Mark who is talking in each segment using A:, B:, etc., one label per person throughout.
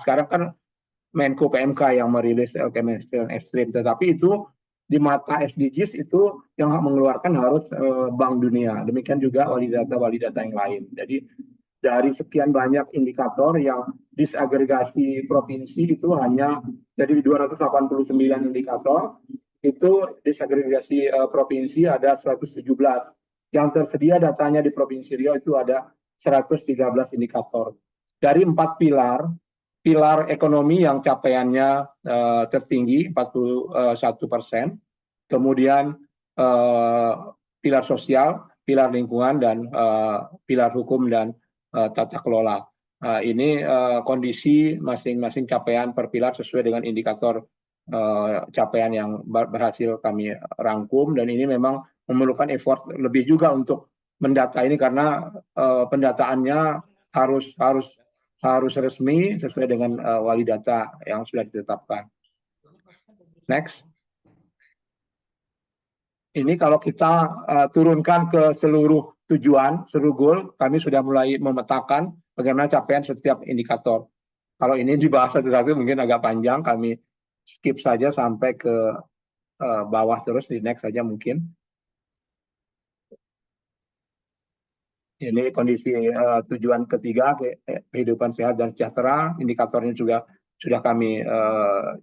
A: Sekarang kan Menko PMK yang merilis chemistry ekstrim, tetapi itu di mata SDGs itu yang mengeluarkan harus Bank Dunia. Demikian juga walidata yang lain. Jadi dari sekian banyak indikator yang disagregasi provinsi itu hanya dari 289 indikator, itu disagregasi provinsi ada 117. Yang tersedia datanya di Provinsi Riau itu ada 113 indikator. Dari 4 pilar ekonomi yang capaiannya tertinggi 41%, kemudian pilar sosial, pilar lingkungan, dan pilar hukum dan tata kelola. Ini kondisi masing-masing capaian per pilar sesuai dengan indikator capaian yang berhasil kami rangkum, dan ini memang memerlukan effort lebih juga untuk mendata ini karena pendataannya harus resmi sesuai dengan wali data yang sudah ditetapkan. Next. Ini kalau kita turunkan ke seluruh tujuan, seluruh goal, kami sudah mulai memetakan bagaimana capaian setiap indikator. Kalau ini dibahas satu-satu mungkin agak panjang, kami skip saja sampai ke bawah terus, di next saja mungkin. Ini kondisi tujuan ketiga, kehidupan sehat dan sejahtera. Indikatornya juga sudah kami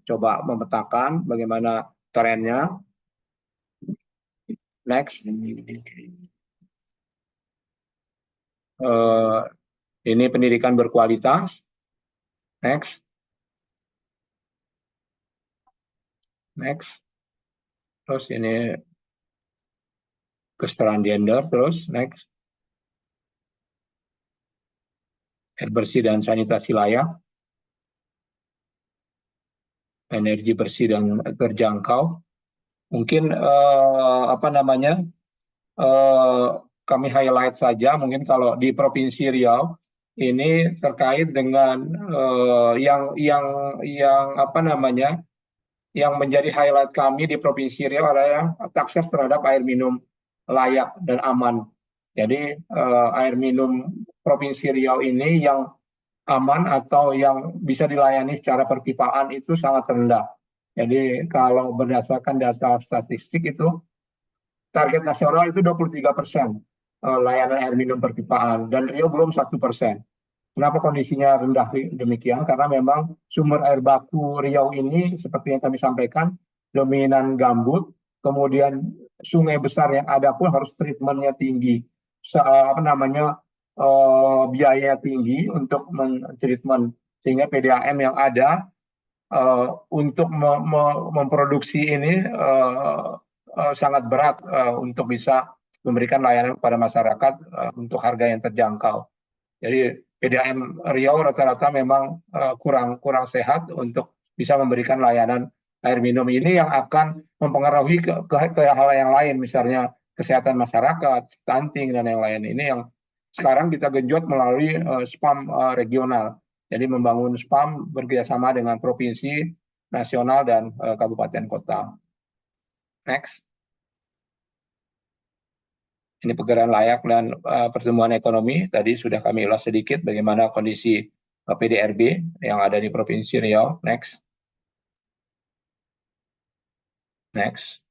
A: coba memetakan bagaimana trennya. Next. Ini pendidikan berkualitas. Next. Next. Terus ini kesetaraan gender. Terus next. Air bersih dan sanitasi layak. Energi bersih dan terjangkau. Mungkin kami highlight saja, mungkin kalau di Provinsi Riau ini terkait dengan yang menjadi highlight kami di Provinsi Riau adalah akses terhadap air minum layak dan aman. Jadi air minum Provinsi Riau ini yang aman atau yang bisa dilayani secara perpipaan itu sangat rendah. Jadi kalau berdasarkan data statistik itu target nasional itu 23% layanan air minum perpipaan, dan Riau belum 1%. Kenapa kondisinya rendah demikian? Karena memang sumber air baku Riau ini seperti yang kami sampaikan dominan gambut, kemudian sungai besar yang ada pun harus treatmentnya tinggi, biaya tinggi untuk men-treatment, sehingga PDAM yang ada untuk memproduksi ini sangat berat untuk bisa memberikan layanan kepada masyarakat untuk harga yang terjangkau. Jadi PDAM Riau rata-rata memang kurang sehat untuk bisa memberikan layanan air minum ini yang akan mempengaruhi ke hal yang lain, misalnya kesehatan masyarakat, stunting, dan yang lain. Ini yang sekarang kita genjot melalui SPAM regional. Jadi membangun SPAM bekerjasama dengan provinsi, nasional, dan kabupaten kota. Next. Ini pergerakan layak dan pertumbuhan ekonomi. Tadi sudah kami ulas sedikit bagaimana kondisi PDRB yang ada di Provinsi Riau. Next. Next.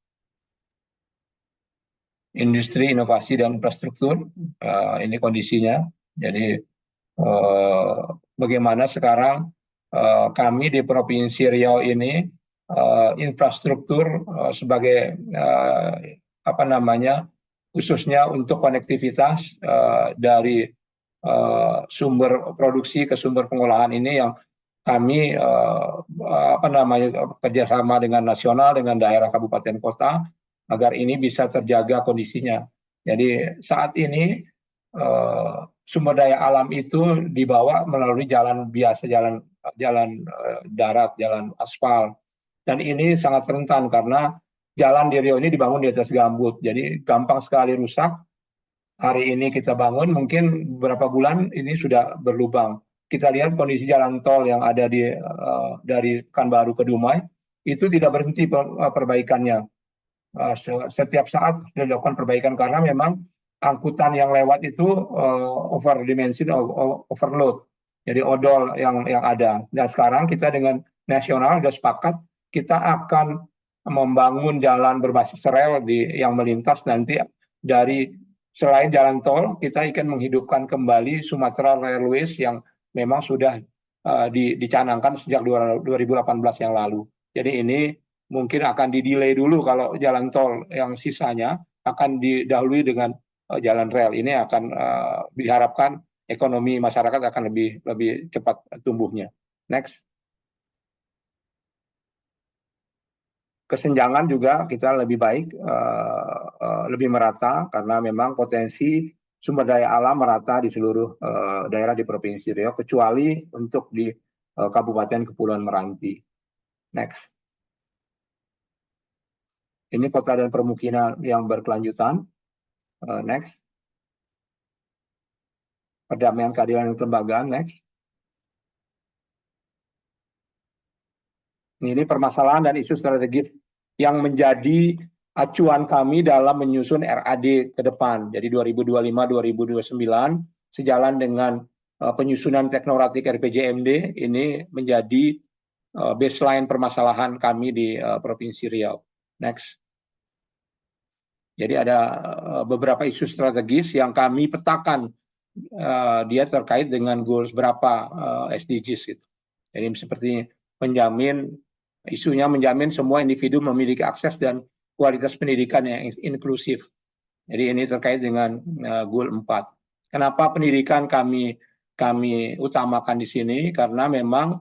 A: Industri, inovasi, dan infrastruktur. Ini kondisinya. Jadi bagaimana sekarang kami di Provinsi Riau ini infrastruktur sebagai khususnya untuk konektivitas dari sumber produksi ke sumber pengolahan ini yang kami kerjasama dengan nasional, dengan daerah kabupaten kota agar ini bisa terjaga kondisinya. Jadi saat ini sumber daya alam itu dibawa melalui jalan biasa, jalan darat, jalan aspal, dan ini sangat rentan karena jalan di Riau ini dibangun di atas gambut, jadi gampang sekali rusak. Hari ini kita bangun, mungkin beberapa bulan ini sudah berlubang. Kita lihat kondisi jalan tol yang ada dari Pekanbaru ke Dumai, itu tidak berhenti perbaikannya. Setiap saat dilakukan perbaikan karena memang angkutan yang lewat itu overdimension, overload. jadi odol yang ada. Dan sekarang kita dengan nasional sudah sepakat kita akan membangun jalan berbasis rel yang melintas nanti dari selain jalan tol, kita akan menghidupkan kembali Sumatera Railways yang memang sudah dicanangkan sejak 2018 yang lalu. Jadi ini mungkin akan didelay dulu kalau jalan tol yang sisanya akan didahului dengan jalan rel. Ini akan diharapkan ekonomi masyarakat akan lebih cepat tumbuhnya. Next. Kesenjangan juga kita lebih baik, lebih merata karena memang potensi sumber daya alam merata di seluruh daerah di Provinsi Riau, kecuali untuk di Kabupaten Kepulauan Meranti. Next. Ini kota dan permukiman yang berkelanjutan. Next. Perdamaian, keadilan, dan kelembagaan. Next. Ini permasalahan dan isu strategis yang menjadi acuan kami dalam menyusun RAD ke depan. Jadi 2025-2029 sejalan dengan penyusunan teknokratik RPJMD ini menjadi baseline permasalahan kami di Provinsi Riau. Next. Jadi ada beberapa isu strategis yang kami petakan, dia terkait dengan goals berapa SDGs gitu. Jadi seperti isunya menjamin semua individu memiliki akses dan kualitas pendidikan yang inklusif. Jadi ini terkait dengan goal 4. Kenapa pendidikan kami utamakan di sini? Karena memang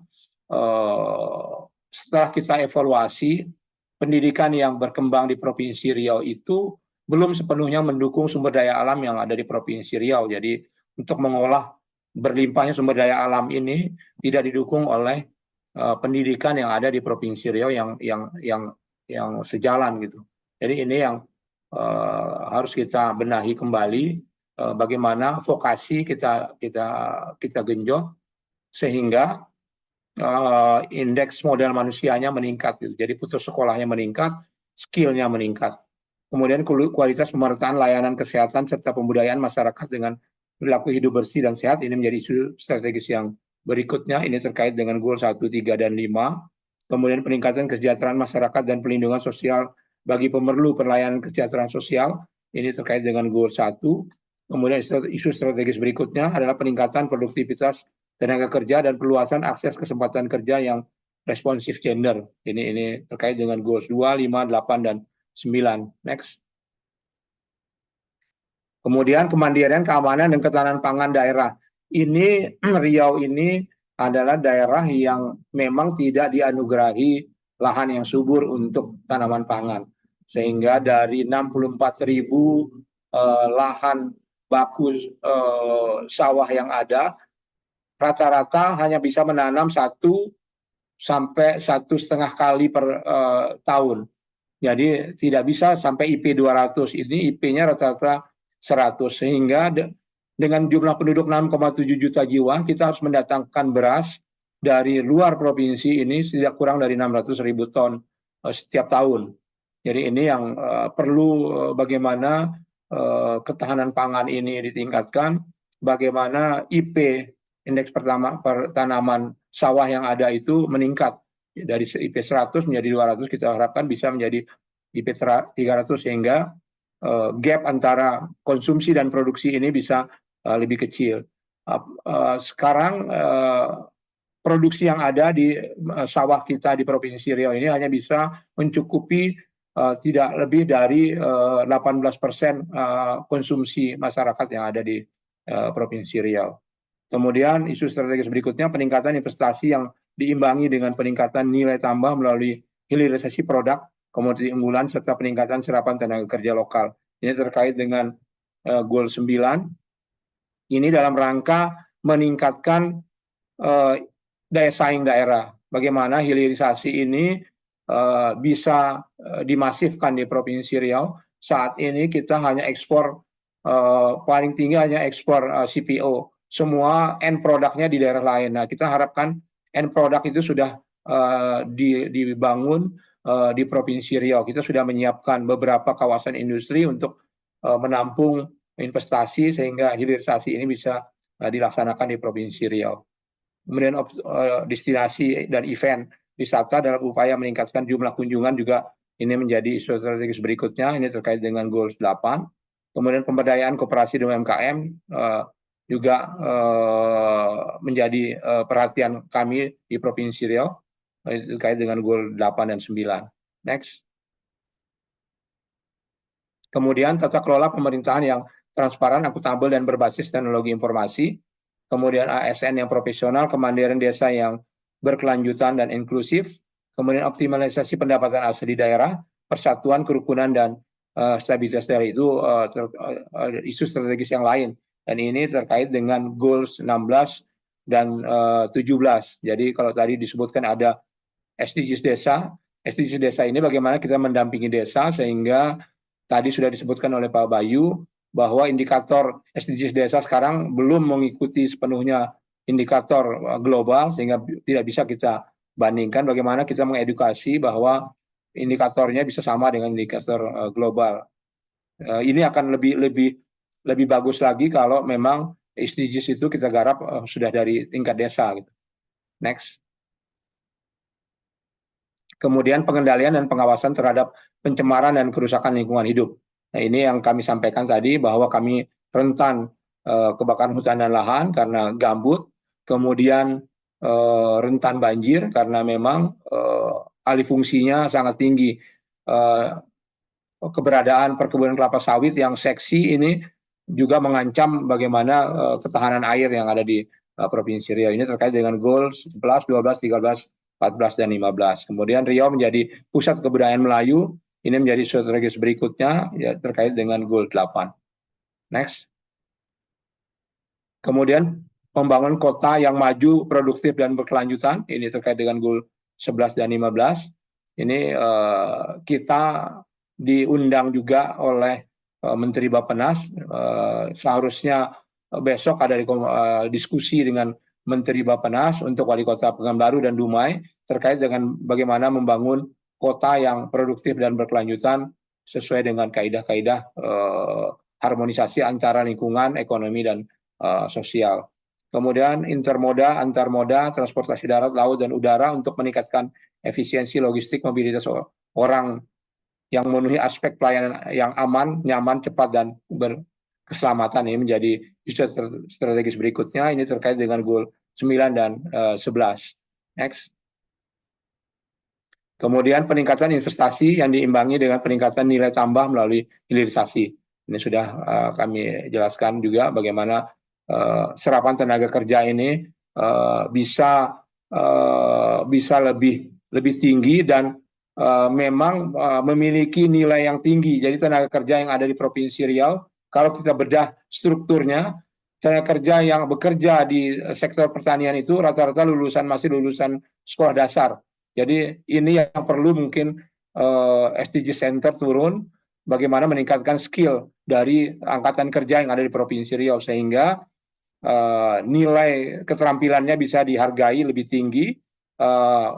A: setelah kita evaluasi, pendidikan yang berkembang di Provinsi Riau itu belum sepenuhnya mendukung sumber daya alam yang ada di Provinsi Riau. Jadi untuk mengolah berlimpahnya sumber daya alam ini tidak didukung oleh pendidikan yang ada di Provinsi Riau yang sejalan gitu. Jadi ini yang harus kita benahi kembali, bagaimana vokasi kita genjot sehingga indeks modal manusianya meningkat gitu. Jadi putus sekolahnya meningkat, skillnya meningkat. Kemudian kualitas pemerataan layanan kesehatan serta pembudayaan masyarakat dengan perilaku hidup bersih dan sehat ini menjadi isu strategis yang berikutnya. Ini terkait dengan goal 1, 3, dan 5. Kemudian peningkatan kesejahteraan masyarakat dan perlindungan sosial bagi pemerlu pelayanan kesejahteraan sosial. Ini terkait dengan goal 1. Kemudian isu strategis berikutnya adalah peningkatan produktivitas tenaga kerja dan perluasan akses kesempatan kerja yang responsif gender. Ini terkait dengan goals 2, 5, 8, dan 9. Next. Kemudian kemandirian, keamanan, dan ketahanan pangan daerah. Ini Riau ini adalah daerah yang memang tidak dianugerahi lahan yang subur untuk tanaman pangan. Sehingga dari 64.000 lahan baku sawah yang ada, rata-rata hanya bisa menanam 1 sampai 1,5 kali per tahun. Jadi tidak bisa sampai IP 200. Ini IP-nya rata-rata 100. Sehingga dengan jumlah penduduk 6,7 juta jiwa, kita harus mendatangkan beras dari luar provinsi ini tidak kurang dari 600.000 ton setiap tahun. Jadi ini yang perlu bagaimana ketahanan pangan ini ditingkatkan, bagaimana IP indeks tanaman sawah yang ada itu meningkat dari IP 100 menjadi 200, kita harapkan bisa menjadi IP 300 sehingga gap antara konsumsi dan produksi ini bisa lebih kecil. Sekarang produksi yang ada di sawah kita di Provinsi Riau ini hanya bisa mencukupi tidak lebih dari 18% konsumsi masyarakat yang ada di Provinsi Riau. Kemudian isu strategis berikutnya peningkatan investasi yang diimbangi dengan peningkatan nilai tambah melalui hilirisasi produk, komoditi unggulan, serta peningkatan serapan tenaga kerja lokal. Ini terkait dengan goal 9. Ini dalam rangka meningkatkan daya saing daerah. Bagaimana hilirisasi ini bisa dimasifkan di Provinsi Riau. Saat ini kita hanya ekspor, paling tinggi hanya ekspor CPO. Semua end produknya di daerah lain. Nah, kita harapkan end produk itu sudah dibangun di Provinsi Riau. Kita sudah menyiapkan beberapa kawasan industri untuk menampung investasi sehingga hilirisasi ini bisa dilaksanakan di Provinsi Riau. kemudian destinasi dan event wisata dalam upaya meningkatkan jumlah kunjungan juga ini menjadi isu strategis berikutnya, ini terkait dengan goals 8. Kemudian pemberdayaan koperasi dan UMKM juga menjadi perhatian kami di Provinsi Riau terkait dengan goal 8 dan 9. Next. Kemudian tata kelola pemerintahan yang transparan, akuntabel, dan berbasis teknologi informasi. Kemudian ASN yang profesional, kemandirian desa yang berkelanjutan dan inklusif. Kemudian optimalisasi pendapatan asli daerah, persatuan, kerukunan, dan stabilitas daerah itu isu strategis yang lain. Dan ini terkait dengan goals 16 dan 17. Jadi kalau tadi disebutkan ada SDGs desa. SDGs desa ini bagaimana kita mendampingi desa sehingga tadi sudah disebutkan oleh Pak Bayu bahwa indikator SDGs desa sekarang belum mengikuti sepenuhnya indikator global sehingga tidak bisa kita bandingkan. Bagaimana kita mengedukasi bahwa indikatornya bisa sama dengan indikator global. Ini akan lebih bagus lagi kalau memang SDGs itu kita garap sudah dari tingkat desa gitu. Next. Kemudian pengendalian dan pengawasan terhadap pencemaran dan kerusakan lingkungan hidup. Nah, ini yang kami sampaikan tadi bahwa kami rentan kebakaran hutan dan lahan karena gambut, kemudian rentan banjir karena memang alih fungsinya sangat tinggi. Keberadaan perkebunan kelapa sawit yang seksi ini juga mengancam bagaimana ketahanan air yang ada di Provinsi Riau. Ini terkait dengan goal 11, 12, 13, 14, dan 15. Kemudian Riau menjadi pusat kebudayaan Melayu, ini menjadi strategis berikutnya ya, terkait dengan goal 8. Next. Kemudian membangun kota yang maju, produktif, dan berkelanjutan, ini terkait dengan goal 11 dan 15. Ini kita diundang juga oleh Menteri Bappenas, seharusnya besok ada diskusi dengan Menteri Bappenas untuk Wali Kota Pekanbaru dan Dumai terkait dengan bagaimana membangun kota yang produktif dan berkelanjutan sesuai dengan kaidah-kaidah harmonisasi antara lingkungan, ekonomi, dan sosial. Kemudian intermoda, antarmoda, transportasi darat, laut, dan udara untuk meningkatkan efisiensi logistik mobilitas orang yang memenuhi aspek pelayanan yang aman, nyaman, cepat, dan berkeselamatan. Ini menjadi isu strategis berikutnya. Ini terkait dengan goal 9 dan 11. Next. Kemudian peningkatan investasi yang diimbangi dengan peningkatan nilai tambah melalui hilirisasi. Ini sudah kami jelaskan juga bagaimana serapan tenaga kerja ini bisa lebih tinggi dan memang memiliki nilai yang tinggi. Jadi tenaga kerja yang ada di Provinsi Riau, kalau kita bedah strukturnya, tenaga kerja yang bekerja di sektor pertanian itu rata-rata masih lulusan sekolah dasar. Jadi ini yang perlu mungkin SDG Center turun, bagaimana meningkatkan skill dari angkatan kerja yang ada di Provinsi Riau sehingga nilai keterampilannya bisa dihargai lebih tinggi,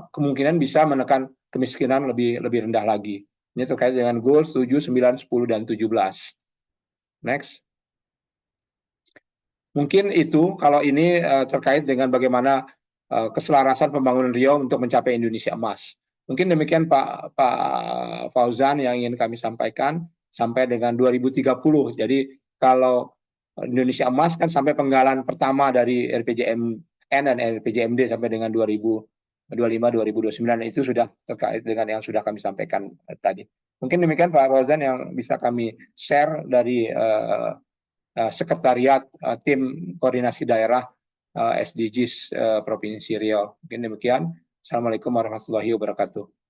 A: kemungkinan bisa menekan kemiskinan lebih rendah lagi. Ini terkait dengan goals 7, 9, 10, dan 17. Next. Mungkin itu kalau ini terkait dengan bagaimana keselarasan pembangunan Riau untuk mencapai Indonesia Emas. Mungkin demikian Pak Fauzan yang ingin kami sampaikan sampai dengan 2030. Jadi kalau Indonesia Emas kan sampai penggalan pertama dari RPJMN dan RPJMD sampai dengan 2025-2029 itu sudah terkait dengan yang sudah kami sampaikan tadi. Mungkin demikian Pak Fauzan yang bisa kami share dari Sekretariat Tim Koordinasi Daerah SDGs Provinsi Riau. Mungkin demikian. Assalamualaikum warahmatullahi wabarakatuh.